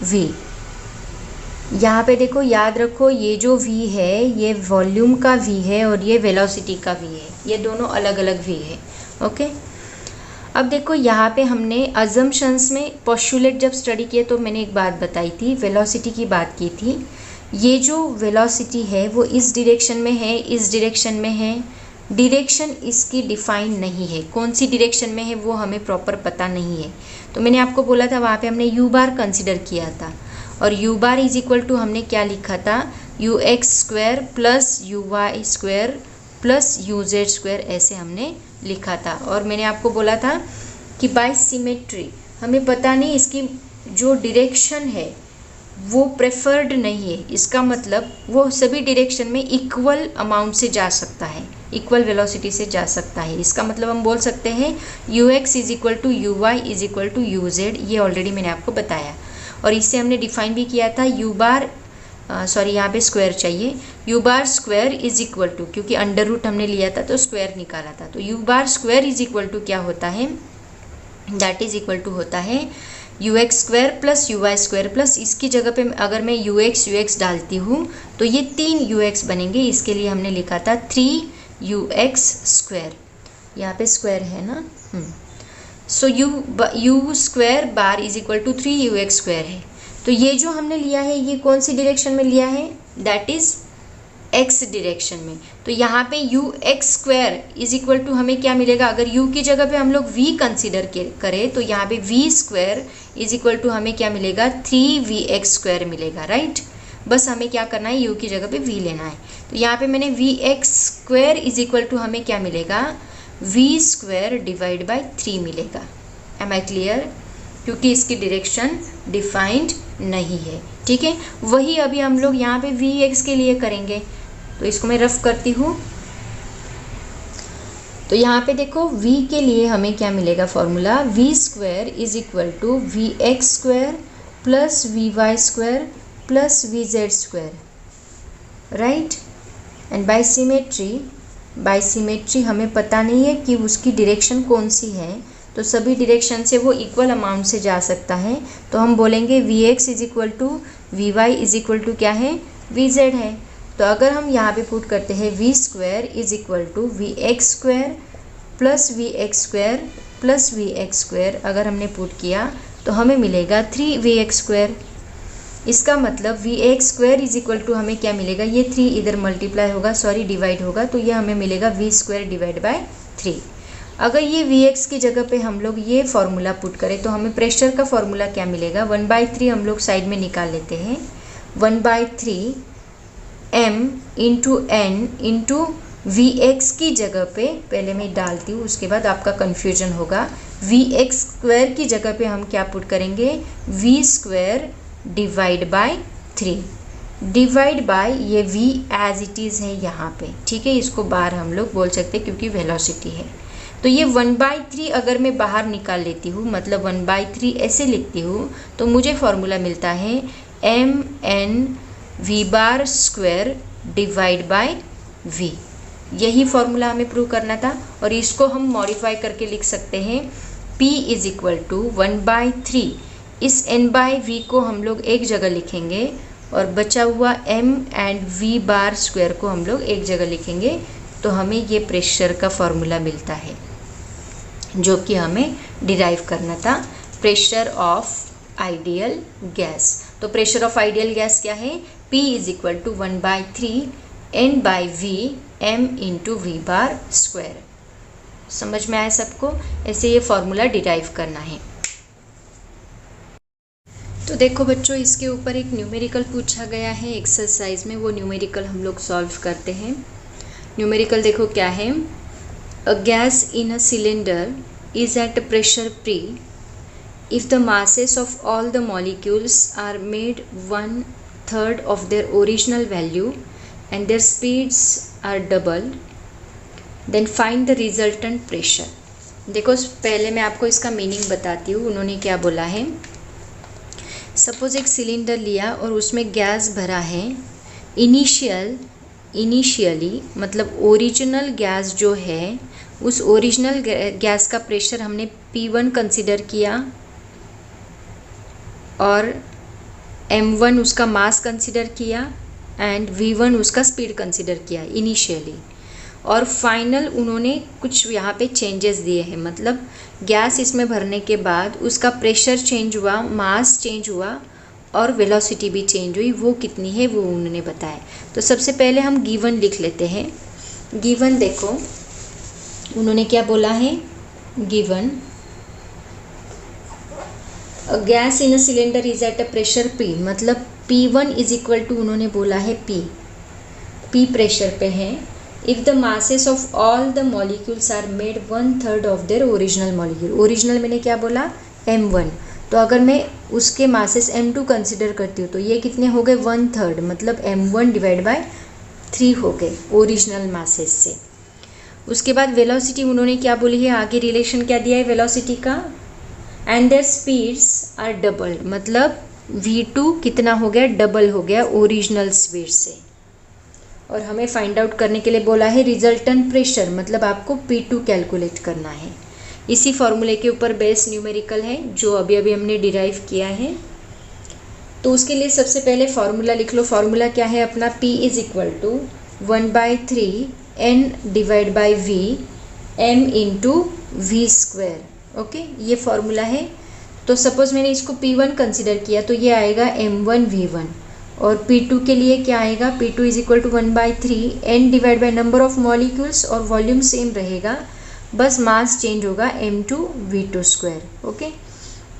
v। यहाँ पे देखो याद रखो, ये जो v है ये वॉल्यूम का v है और ये वेलोसिटी का v है, ये दोनों अलग अलग v है। ओके, अब देखो यहाँ पे हमने अजम्पशंस में पोस्टुलेट जब स्टडी किए तो मैंने एक बात बताई थी, वेलोसिटी की बात की थी। ये जो वेलोसिटी है वो इस डायरेक्शन में है, इस डायरेक्शन में है। डायरेक्शन इसकी डिफाइन नहीं है, कौन सी डायरेक्शन में है वो हमें प्रॉपर पता नहीं है। तो मैंने आपको बोला था वहाँ पे हमने u बार कंसिडर किया था और u bar is equal to हमने क्या लिखा था, ux² + uy² + uz², ऐसे हमने लिखा था। और मैंने आपको बोला था कि बाय सिमेट्री हमें पता नहीं इसकी जो डायरेक्शन है वो प्रेफर्ड नहीं है, इसका मतलब वो सभी डायरेक्शन में इक्वल अमाउंट से जा सकता है, इक्वल वेलोसिटी से जा सकता है। इसका मतलब हम बोल सकते हैं ux = uy = uz। ये ऑलरेडी मैंने आपको बताया और इससे हमने डिफाइन भी किया था u बार, सॉरी यहाँ पे स्क्वायर चाहिए, u bar square is equal to, क्योंकि अंडर रूट हमने लिया था तो स्क्वायर निकाला था। तो u bar square is equal to क्या होता है, दैट इज इक्वल टू होता है ux² + uy² प्लस इसकी जगह पे अगर मैं ux डालती हूँ तो ये 3 ux बनेंगे। इसके लिए हमने लिखा था 3ux², यहाँ पे स्क्वायर है ना। So u² bar is equal to 3ux² है। तो ये जो हमने लिया है ये कौन सी डायरेक्शन में लिया है, दैट इज x डायरेक्शन में। तो यहाँ पे ux² इज इक्वल टू हमें क्या मिलेगा, अगर u की जगह पे हम लोग v कंसिडर करें तो यहाँ पे v² इज इक्वल टू हमें क्या मिलेगा, 3vx² मिलेगा, राइट। बस हमें क्या करना है, u की जगह पे v लेना है। तो यहाँ पे मैंने vx² इज इक्वल टू हमें क्या मिलेगा, v² डिवाइड बाय 3 मिलेगा। Am I clear? क्योंकि इसकी डायरेक्शन डिफाइंड नहीं है, ठीक है। वही अभी हम लोग यहाँ पे vx के लिए करेंगे, तो इसको मैं रफ करती हूँ। तो यहाँ पे देखो v के लिए हमें क्या मिलेगा formula, v² is equal to vx² + vy² + vz², right. And by symmetry हमें पता नहीं है कि उसकी डायरेक्शन कौन सी है, तो सभी डायरेक्शन से वो इक्वल अमाउंट से जा सकता है। तो हम बोलेंगे vx is equal to vy is equal to क्या है, vz है। तो अगर हम यहाँ पे पुट करते हैं v² is equal to vx² + vx² + vx², अगर हमने पुट किया तो हमें मिलेगा 3vx²। इसका मतलब vx² इज इक्वल टू हमें क्या मिलेगा, ये 3 इधर मल्टीप्लाई होगा, सॉरी डिवाइड होगा, तो ये हमें मिलेगा v² डिवाइड बाय 3। अगर ये vx की जगह पे हम लोग ये फॉर्मूला पुट करें तो हमें प्रेशर का फॉर्मूला क्या मिलेगा, 1/3 हम लोग साइड में निकाल लेते हैं। 1/3 m into n into vx की जगह पे पहले मैं डालती हूँ, उसके बाद आपका कन्फ्यूजन होगा। vx² की जगह पे हम क्या पुट करेंगे, v² divide by 3 divide by ये v एज इट इज़ है यहाँ पे, ठीक है, इसको बाहर हम लोग बोल सकते हैं क्योंकि वेलोसिटी है। तो ये 1/3 अगर मैं बाहर निकाल लेती हूँ, मतलब 1/3 ऐसे लिखती हूँ, तो मुझे फॉर्मूला मिलता है mn(v)² डिवाइड बाय v। यही फॉर्मूला हमें प्रूव करना था और इसको हम मॉडिफाई करके लिख सकते हैं p इज इक्वल टू 1/3। इस n/v को हम लोग एक जगह लिखेंगे और बचा हुआ m एंड v² को हम लोग एक जगह लिखेंगे, तो हमें ये प्रेशर का फॉर्मूला मिलता है जो कि हमें डिराइव करना था, प्रेशर ऑफ आइडियल गैस। तो प्रेशर ऑफ आइडियल गैस क्या है? P is equal to 1/3 n/v m into v²। समझ में आया सबको? ऐसे ये फॉर्मूला डिराइव करना है। तो देखो बच्चों, इसके ऊपर एक न्यूमेरिकल पूछा गया है एक्सरसाइज में, वो न्यूमेरिकल हम लोग सॉल्व करते हैं। न्यूमेरिकल देखो क्या है, a gas in a cylinder is at a pressure P if the masses of all the molecules are made 1/3 of their original value and their speeds are doubled, then find the resultant pressure। देखो पहले मैं आपको इसका meaning बताती हूँ। उन्होंने क्या बोला है, सपोज एक सिलेंडर लिया और उसमें गैस भरा है। इनिशियली मतलब ओरिजिनल गैस जो है, उस ओरिजिनल गैस का प्रेशर हमने P1 कंसिडर किया और M1 उसका मास कंसिडर किया एंड V1 उसका स्पीड कंसिडर किया इनिशियली। और फाइनल उन्होंने कुछ यहाँ पे चेंजेस दिए हैं, मतलब गैस इसमें भरने के बाद उसका प्रेशर चेंज हुआ, मास चेंज हुआ और वेलोसिटी भी चेंज हुई। वो कितनी है वो उन्होंने बताया। तो सबसे पहले हम गिवन लिख लेते हैं। गिवन देखो उन्होंने क्या बोला है, given gas in a cylinder is at a pressure P, मतलब P1 इज इक्वल टू उन्होंने बोला है P प्रेशर पे है। If the masses of all the molecules are made 1/3 of their original molecule. Original मैंने क्या बोला, M1। तो अगर मैं उसके मासेस M2 कंसिडर करती हूँ तो ये कितने हो गए, 1/3, मतलब M1 डिवाइड बाय 3 हो गए ओरिजिनल मासेस से। उसके बाद वेलोसिटी उन्होंने क्या बोली है, आगे रिलेशन क्या दिया है वेलोसिटी का, and their speeds are double, मतलब V2 कितना हो गया, डबल हो गया ओरिजिनल स्पीड से। और हमें फाइंड आउट करने के लिए बोला है रिजल्टेंट प्रेशर, मतलब आपको P2 कैलकुलेट करना है। इसी फॉर्मूले के ऊपर बेस न्यूमेरिकल है जो अभी अभी हमने डिराइव किया है। तो उसके लिए सबसे पहले फार्मूला लिख लो। फार्मूला क्या है अपना, P is equal to 1/3 n divide by v m into v²। Okay, ये फॉर्मूला है। तो सपोज मैंने इसको P1 कंसिडर किया तो ये आएगा m1 v1, और P2 के लिए क्या आएगा, P2 is equal to 1/3 n divide by number of molecules, और वॉल्यूम सेम रहेगा, बस मास चेंज होगा m2 v2²। ओके,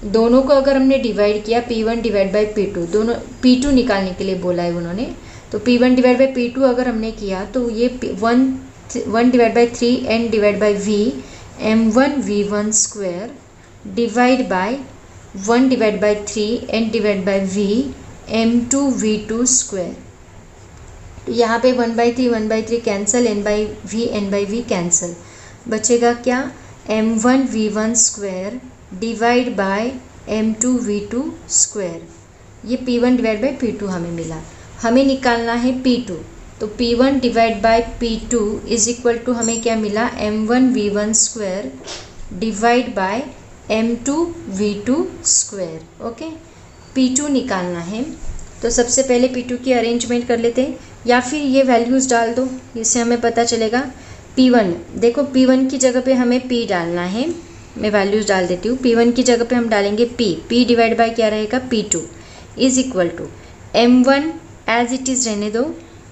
दोनों को अगर हमने डिवाइड किया P1 डिवाइड बाई P2, दोनों P2 निकालने के लिए बोला है उन्होंने। तो P1 डिवाइड बाई P2 अगर हमने किया तो ये 1 divide by 3 n divide by v m1 v1² divide by 1 divide by 3 n divide by v m2 v2²। तो यहाँ पे 1/3 कैंसिल, n/v कैंसिल, बचेगा क्या, m1 v1² divide by m2 v2²। ये P1 डिवाइड बाई P2 हमें मिला। हमें निकालना है P2, तो P1 divide by P2 is equal to हमें क्या मिला, m1 v1² divide by m2 v2²। Okay, P2 निकालना है। तो सबसे पहले P2 की अरेंजमेंट कर लेते हैं, या फिर ये वैल्यूज़ डाल दो, इससे हमें पता चलेगा। P1 देखो, P1 की जगह पे हमें P डालना है। मैं वैल्यूज़ डाल देती हूँ। P1 की जगह पे हम डालेंगे P डिवाइड बाय क्या रहेगा, P2 is equal to m1 as it is रहने दो,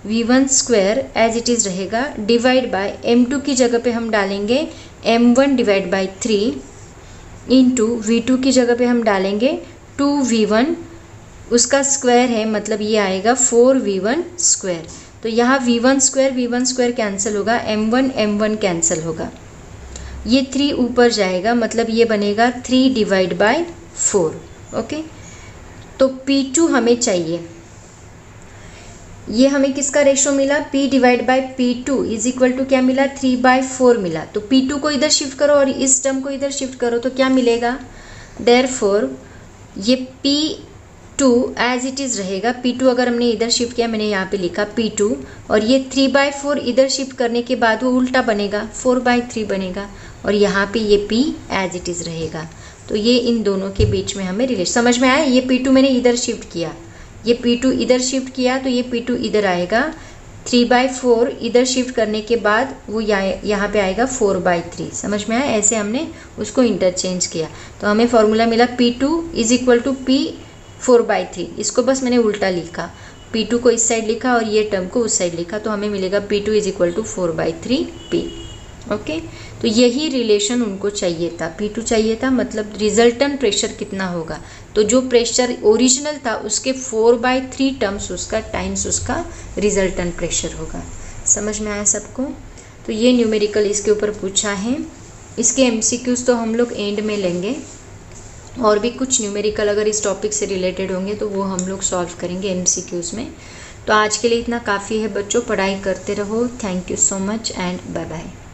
v1² एज इट इज़ रहेगा, डिवाइड बाय m2 की जगह पे हम डालेंगे m1 divide by 3 into v2 की जगह पे हम डालेंगे 2v1, उसका स्क्वायर है, मतलब ये आएगा 4v1²। तो यहाँ v1² कैंसिल होगा, m1 कैंसिल होगा, ये 3 ऊपर जाएगा, मतलब ये बनेगा 3 डिवाइड बाय 4। ओके, तो P2 हमें चाहिए, ये हमें किसका रेशो मिला, P divide by P2 is equal to क्या मिला, 3/4 मिला। तो P2 को इधर शिफ्ट करो और इस टर्म को इधर शिफ्ट करो तो क्या मिलेगा, देयरफॉर ये P2 एज इट इज़ रहेगा। P2 अगर हमने इधर शिफ्ट किया, मैंने यहाँ पे लिखा P2, और ये 3/4 इधर शिफ्ट करने के बाद वो उल्टा बनेगा, 4/3 बनेगा, और यहाँ पे ये P एज इट इज़ रहेगा। तो ये इन दोनों के बीच में हमें रिलेशन समझ में आया। ये P2 मैंने इधर शिफ्ट किया, ये P2 इधर शिफ्ट किया, तो ये P2 इधर आएगा, 3/4 इधर शिफ्ट करने के बाद वो यहाँ पे आएगा 4/3। समझ में आया, ऐसे हमने उसको इंटरचेंज किया। तो हमें फॉर्मूला मिला P2 is equal to P 4/3। इसको बस मैंने उल्टा लिखा, P2 को इस साइड लिखा और ये टर्म को उस साइड लिखा, तो हमें मिलेगा P2 is equal to 4/3P। Okay, तो यही रिलेशन उनको चाहिए था, P2 चाहिए था, मतलब रिजल्टेंट प्रेशर कितना होगा। तो जो प्रेशर ओरिजिनल था उसके 4/3 टर्म्स उसका टाइम्स उसका रिजल्टेंट प्रेशर होगा। समझ में आया सबको। तो ये न्यूमेरिकल इसके ऊपर पूछा है। इसके एमसीक्यूज तो हम लोग एंड में लेंगे, और भी कुछ न्यूमेरिकल अगर इस टॉपिक से रिलेटेड होंगे तो वो हम लोग सॉल्व करेंगे एमसीक्यूज में। तो आज के लिए इतना काफ़ी है बच्चों, पढ़ाई करते रहो। Thank you so much and bye bye.